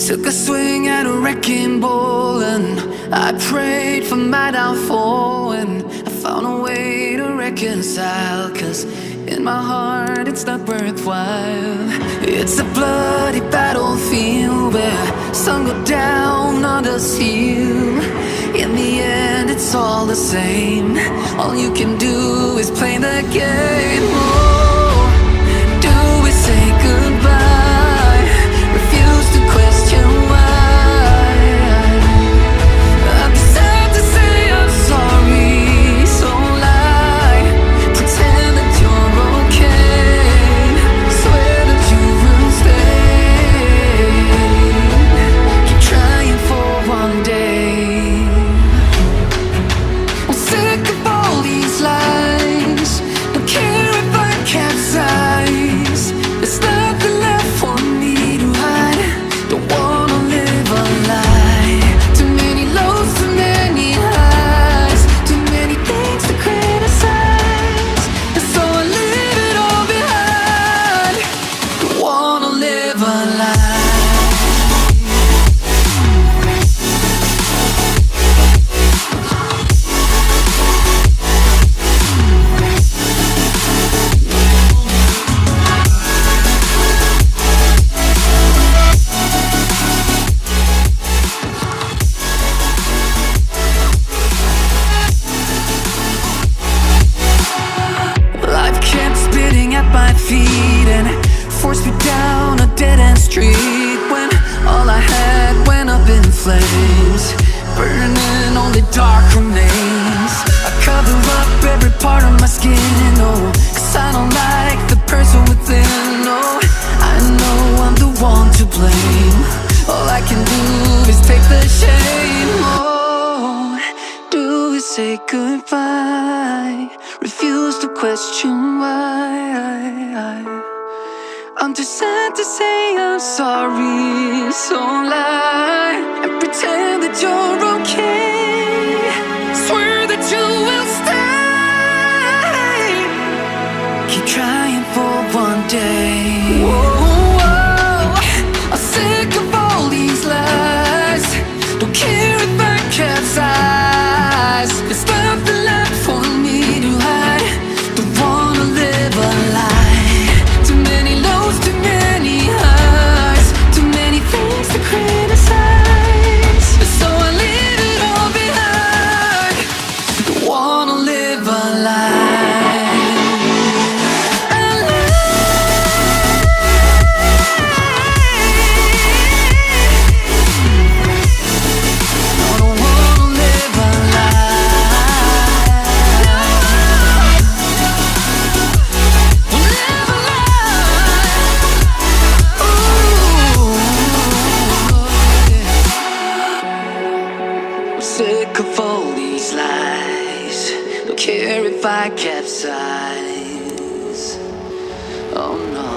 Took a swing at a wrecking ball and I prayed for my downfall, and I found a way to reconcile, 'cause in my heart it's not worthwhile. It's a bloody battlefield where some go down, others heal. In the end it's all the same. All you can do is play the game. Oh, do we say goodbye? Refuse to question why. I'm sad to say I'm sorry, so lie. Pretend that you're okay. Swear that you will stay. Keep trying for one day. I'm sick of all these lies. Don't care if I capsize. There's nothing left for me to hide. Don't wanna live a lie. Too many lows, too many highs. Too many things to criticize. And so I leave it all behind. Don't wanna live a lie. Life kept spitting at my feet and forced me down a dead-end street, when all I had went up in flames, burning only dark remains. I cover up every part of my skin, oh, 'cause I don't like the person within. Oh, I know I'm the one to blame. All I can do is take the shame. Oh, do we say goodbye? Refuse to question why. I'm too sad to say I'm sorry, so lie and pretend that you're okay. Swear that you will stay. Keep trying for one day. Whoa, I'm sick of all these lies. Don't care if I capsize. There's nothing left for me to hide. Don't wanna live a lie. Too many lows, too many highs. Too many things to criticize. So I leave it all behind. Don't wanna live a lie. A lie. No, don't wanna live a lie. Don't live a lie. Ooh, yeah. I'm sick of all these lies. Don't care if I capsize. Oh no.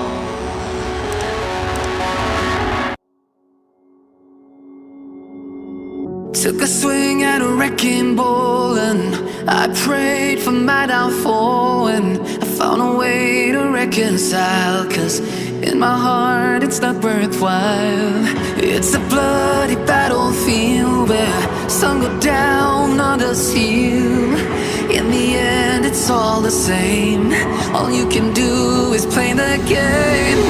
Took a swing at a wrecking ball and I prayed for my downfall, and I found a way to reconcile, 'cause in my heart it's not worthwhile. It's a bloody battlefield where some go down, others heal. In the end it's all the same. All you can do is play the game.